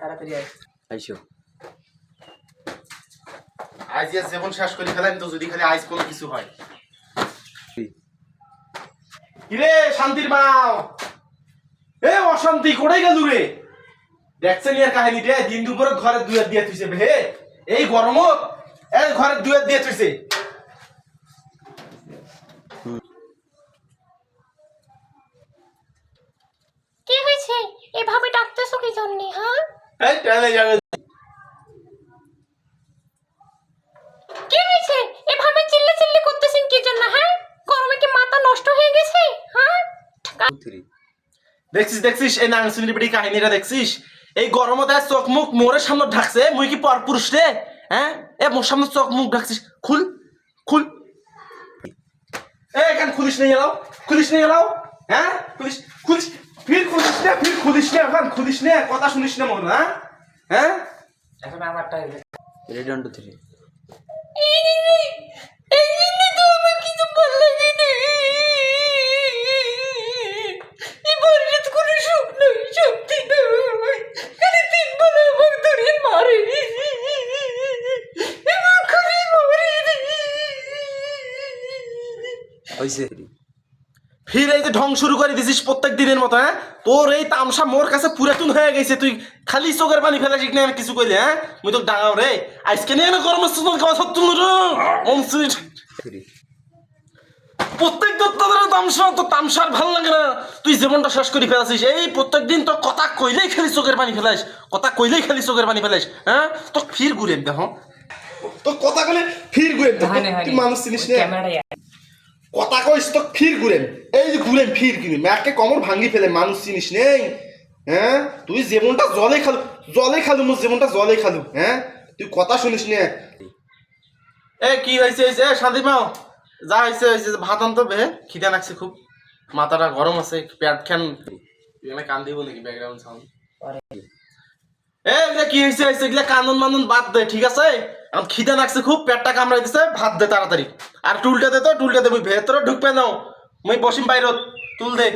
তাড়াতাড়ি আইসো আজ যেমন শেষ করে ফেলাম তো যদি খালি আইস কোনো কিছু হয় কিরে শান্তির মাও এ অশান্তি কোড়াই গেল রে দেখছেন এর কাহিনীটা দিন দুপুরে ঘরে দুয়ার দিয়ে তুইছে হে এই গরমত এই ঘরে দুয়ার দিয়ে তুইছে কি হয়েছে এভাবে ডাকতেছো কি জন্য? হ্যাঁ এই টাইমে যাবে কি হয়েছে এভাবে চিল্লাচিল্লি করতেছেন কি জন্য? হ্যাঁ গরমে কি মাথা নষ্ট হয়ে গেছে? হ্যাঁ দেখছিস এই নাংসুনির বেটি কাহিনীটা দেখছিস এই গরমতে চোখ মুখ মোরের সামনে ঢাকছে মুই কি পর পুরুষ রে হ্যাঁ এ মোর সামনে চোখ মুখ ঢাকছিস খুল খুল এই কেন খুলিস নিয়ে এলাও হ্যাঁ খুলিস ফির খুলিস না এখন খুলিস না কথা শুনিস না মোর হ্যাঁ হ্যাঁ এখন আমারটা রেডি 1 2 3 এই জন্য তো আমার কিছু ভালো লাগে না। এই বাড়িতে কোনো সুখ নয়, শান্তি নয়, খালি দিন বেলা আমাকে ধরে মারে এবং খালি মারে। হইছে ফির এই যে ঢং শুরু করে দিছিস প্রত্যেক দিনের মতো হ্যাঁ তোর এই তামসা মোর কাছে পুরাতন হয়ে গেছে তুই খালি চোখের পানি ফেলাছিস না কিছু কইলে হ্যাঁ মুই তো ডাঙাও রে আজকে নিয়ে না কর্মস্থল খাওয়া সত্য প্রত্যেক দত্তাদের তামসা তো তামসার ভালো লাগে না তুই জীবনটা শেষ করে ফেলাছিস এই প্রত্যেক দিন তো কথা কইলেই খালি চোখের পানি ফেলাইস হ্যাঁ তো ফির ঘুরেন দেখো তো কথা কইলে ফির ঘুরেন তুই মানুষ চিনিস না ক্যামেরাটা কথা কইস তো ফির ঘুরেন এই যে ঘুরেন ফির কিনি ম্যাকে কমর ভাঙি ফেলে মানুষ চিনিস নেই হ্যাঁ তুই যেমনটা জলে খালু মোর যেমনটা জলে খালু হ্যাঁ তুই কথা শুনিস নে এ কি হয়েছে শান্তি মাও যা হয়েছে ভাত আনতো বে খিদে লাগছে খুব মাথাটা গরম আছে পেট খান এখানে কান দিব নাকি ব্যাকগ্রাউন্ড সাউন্ড এগুলা কি হয়েছে এগুলা কান্দন মান্দন বাদ দে ঠিক আছে এখন খিদে লাগছে খুব পেটটা কামড়াই দিছে ভাত দে তাড়াতাড়ি আর টুলটা দে মুই ভেতরে ঢুকবে নাও মুই বসিম বাইরত তুল দে